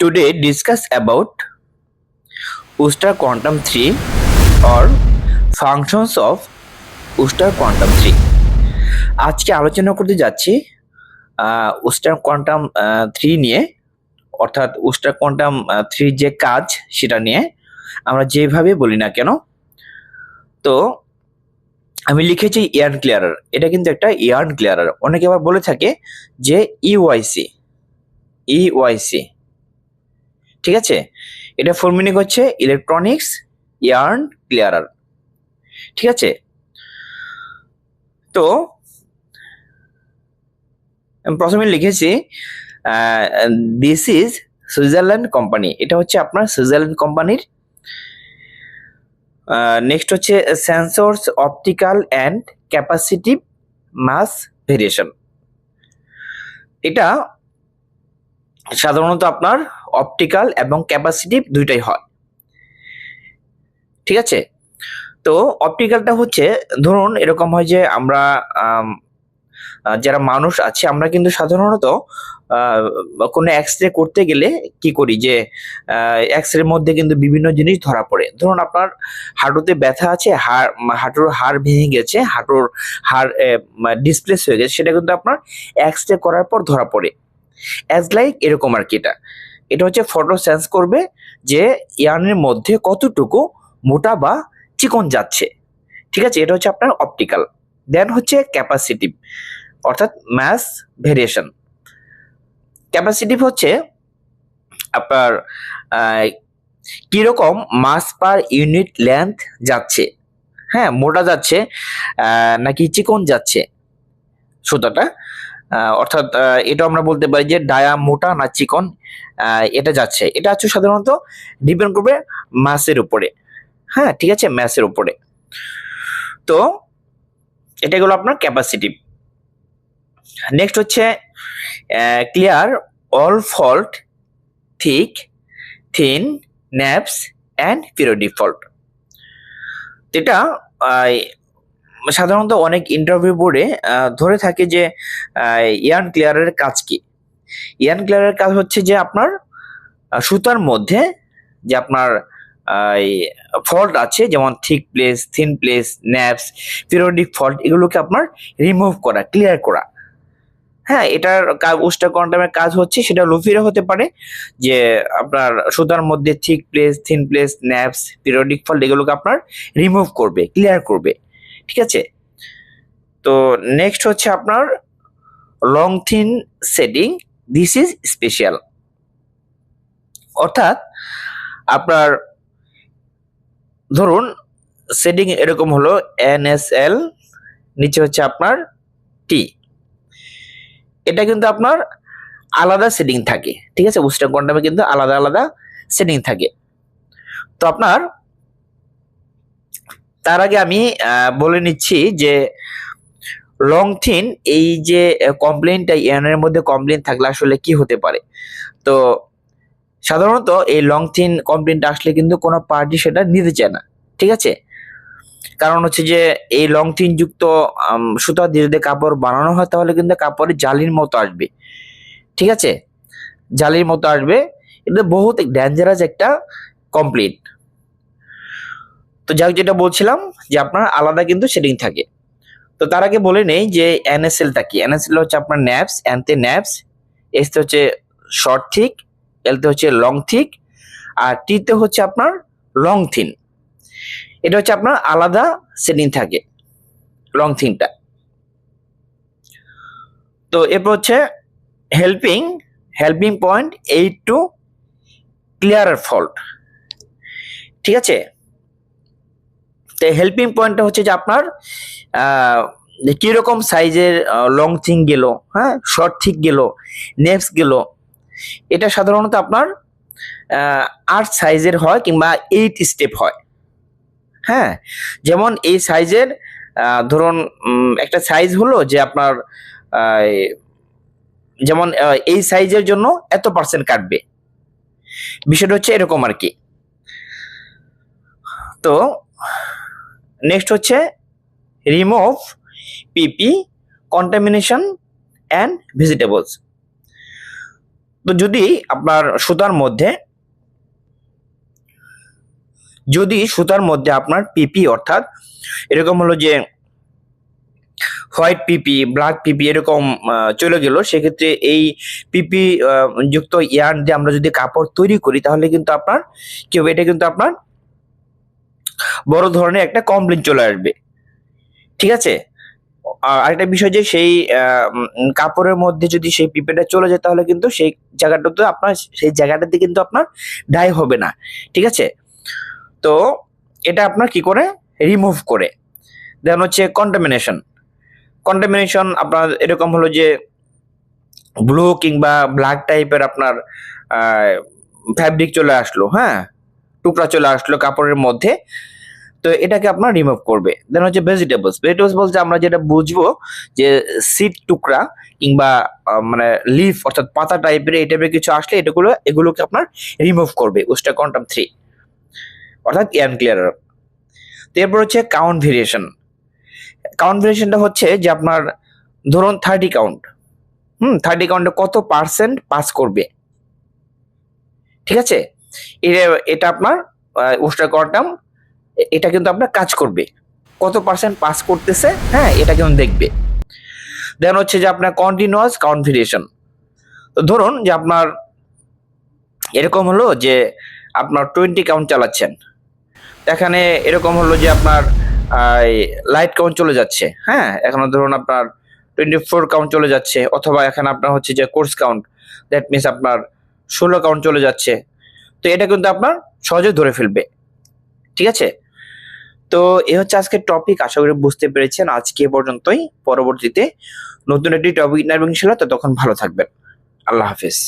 Today discuss about Worcester quantum 3 or functions of Worcester quantum 3. আজকে আলোচনা করতে যাচ্ছি Worcester quantum 3 নিয়ে, অর্থাৎ Worcester quantum 3 যে কাজ সেটা নিয়ে আমরা যেভাবে বলি না কেন। তো আমি লিখেছি ইয়ার্ন ক্লিয়ারার, এটা কিন্তু একটা ইয়ার্ন ক্লিয়ারার। অনেকে আবার বলে থাকে যে ইওয়াইসি, ঠিক আছে। এটা ফুল মিনিং হচ্ছে ইলেকট্রনিক্স ইয়ার্ন ক্লিয়ারার, ঠিক আছে। তো প্রথমে লিখেছি দিস ইজ সুইজারল্যান্ড কোম্পানি, এটা হচ্ছে আপনার সুইজারল্যান্ড কোম্পানির। নেক্সট হচ্ছে sensors optical and capacitive mass variation, এটা সাধারণত আপনার অপটিক্যাল এবং ক্যাপাসিটিভ দুইটাই হয়, ঠিক আছে। তো অপটিক্যালটা হচ্ছে ধরুন এরকম হয় যে আমরা যারা মানুষ আছে আমরা কিন্তু সাধারণত কোনো এক্সরে করতে গেলে কি করি যে এক্সরের মধ্যে কিন্তু বিভিন্ন জিনিস ধরা পড়ে। ধরুন আপনার হাঁটুতে ব্যথা আছে, হাঁটুর হাড় ভেঙে গেছে, হাঁটুর হাড় ডিসপ্লেস হয়ে গেছে, সেটা কিন্তু আপনার এক্সরে করার পর ধরা পড়ে। অ্যাজ লাইক এরকম আর কি, এটা হচ্ছে ফটো সেন্স করবে যে ইয়ার্নের মধ্যে কতটুকু মোটা বা চিকন যাচ্ছে, ঠিক আছে। এটা হচ্ছে আপনার অপটিক্যাল। দেন হচ্ছে ক্যাপাসিটিভ, অর্থাৎ ম্যাস ভেরিয়েশন। ক্যাপাসিটিভ হচ্ছে আপনার কিরকম মাস পার ইউনিট লেন্থ যাচ্ছে, হ্যাঁ, মোটা যাচ্ছে নাকি চিকন যাচ্ছে সুতাটা, অর্থাৎ এটা আমরা বলতে পারি যে ডায়া মোটা না চিকন এটা যাচ্ছে। এটা হচ্ছে সাধারণত ডিপেন্ড করবে মাসের উপরে, হ্যাঁ, ঠিক আছে, ম্যাসের উপরে। তো এটা হলো আপনার ক্যাপাসিটিভ। নেক্সট হচ্ছে clear all fault, thick, thin, naps and periodic fault. এটা সাধারণত অনেক ইন্টারভিউ বোর্ডে ধরে থাকে যে ইয়ার্ন ক্লিয়ারের কাজ কি। ইয়ার্ন ক্লিয়ারের কাজ হচ্ছে যে আপনার সুতার মধ্যে যে আপনার ফল্ট আছে, যেমন thick place, thin place, naps, periodic fault, এগুলোকে আপনার রিমুভ করা, ক্লিয়ার করা। হ্যাঁ, এটার ওস্টার কোয়ান্টামের কাজ হচ্ছে সেটা লুফিরে হতে পারে যে আপনার সুতার মধ্যে thick place, thin place, naps, periodic fault এগুলোকে আপনার রিমুভ করবে, ক্লিয়ার করবে, ঠিক আছে। তো নেক্সট হচ্ছে আপনার long thin setting, this is special, অর্থাৎ আপনার ধরুন সেটিং এরকম হলো NSL, নিচে হচ্ছে আপনার টি, এটা কিন্তু আপনার আলাদা সেটিং থাকে, ঠিক আছে। বুস্টার কোয়ান্টামে কিন্তু আলাদা আলাদা সেটিং থাকে। তো আপনার তার আগে আমি বলে নিচ্ছি যে লং থিন এই যে কমপ্লেনটা ইয়ার্নের মধ্যে কমপ্লেন থাকলে আসলে কি হতে পারে। তো সাধারণত এই লং থিন কমপ্লেনটা আসলে কিন্তু কোনো পার্টি সেটা নিতে চায় না, ঠিক আছে। কারণ হচ্ছে যে এই লং থিন যুক্ত সুতা দিয়ে যদি কাপড় বানানো হয় তাহলে কিন্তু কাপড়ের জালির মতো আসবে, ঠিক আছে, জালির মতো আসবে। এটা বহুত ডেঞ্জারাস একটা কমপ্লেন। তো যাই হোক, যেটা বলছিলাম যে আপনার আলাদা কিন্তু সেটিং থাকে। তো তার আগে বলে নেই যে NSLটা কি। NSL হচ্ছে আপনার ন্যাপস, এনতে ন্যাপস, এসতে হচ্ছে শর্ট থিক, এলতে হচ্ছে লং থিক, আর টিতে হচ্ছে আপনার লং থিন। এটা হচ্ছে আপনার আলাদা সেটিং থাকে লং থিনটা। তো এরপর হচ্ছে helping point 8 to clearer fault, ঠিক আছে। তো হেল্পিং পয়েন্টটা হচ্ছে যে আপনার কিরকম সাইজের লং থিং গেল, হ্যাঁ, শর্ট থিক গেল, নেপস গেল, এটা সাধারণত আপনার 8 সাইজের হয় কিংবা 8 স্টেপ হয়, হ্যাঁ। যেমন এই সাইজের ধরুন একটা সাইজ হলো যে আপনার যেমন এই সাইজের জন্য এত % কাটবে, বিষয়টা হচ্ছে এরকম আর কি। তো নেক্সট হচ্ছে remove PP, contamination and vegetables. তো যদি আপনার সুতার মধ্যে আপনার পিপি অর্থাৎ এরকম হলো যে হোয়াইট পিপি, ব্ল্যাক পিপি এরকম চলে গেল, সেক্ষেত্রে এই পিপি যুক্ত ইয়ার্ন দিয়ে আমরা যদি কাপড় তৈরি করি তাহলে কিন্তু আপনার কি হবে, এটা কিন্তু আপনার বড় ধরনের একটা কমপ্লেন চলে আসবে। ঠিক আছে। আরেকটা বিষয় যে সেই কাপড়ের মধ্যে যদি সেই পিপেটা চলে যায় তাহলে কিন্তু সেই জায়গাটাতে কিন্তু আপনার ডাই হবে না। ঠিক আছে। তো এটা আপনার কি করে রিমুভ করে দেন হচ্ছে কন্টামিনেশন আপনার এরকম হলো যে ব্লু কিংবা ব্ল্যাক টাইপের আপনার ফ্যাব্রিক চলে আসলো, হ্যাঁ, টুকরা চলে আসলো কাপড়ের মধ্যে, তো এটাকে আপনার রিমুভ করবে। দেন হচ্ছে ভেজিটেবলস বলতে আমরা যেটা বুঝবো যে সিড টুকরা কিংবা মানে লিফ অর্থাৎ পাতা টাইপের এই টাইপের কিছু আসলে এগুলোকে আপনার রিমুভ করবে উস্টা কোয়ান্টাম 3 অর্থাৎ ইয়ার্ন ক্লিয়ারার। এরপর হচ্ছে কাউন্ট ভেরিয়েশনটা হচ্ছে যে আপনার ধরুন 30 কাউন্ট, 30 কাউন্টে কত পার্সেন্ট পাস করবে। ঠিক আছে। এটা আপনার উস্টা কোয়ান্টাম এটা কিন্তু আপনার কাজ করবে, কত পার্সেন্ট পাস করতেছে, হ্যাঁ, এটা কিন্তু দেখবে। দেন হচ্ছে যে আপনার কন্টিনিউয়াস কাউন্ট ভেরিয়েশন। তো ধরুন যে আপনার এরকম হলো যে আপনার 20 কাউন্ট চালাচ্ছেন, এখানে এরকম হলো যে আপনার লাইট কাউন্ট চলে যাচ্ছে, হ্যাঁ, এখানে ধরুন আপনার 24 কাউন্ট চলে যাচ্ছে, অথবা এখানে আপনার হচ্ছে যে কোর্স কাউন্ট, দ্যাট মিনস আপনার 16 কাউন্ট চলে যাচ্ছে। তো এটা কিন্তু আপনার সহজে ধরে ফেলবে। ঠিক আছে। তো এই হচ্ছে আজকের টপিক, আশা করি বুঝতে পেরেছেন। আজকে এ পর্যন্তই, পরবর্তীতে নতুন একটি টপিক নিয়ে আসবো ইনশাআল্লাহ। ততক্ষণ ভালো থাকবেন। আল্লাহ হাফেজ।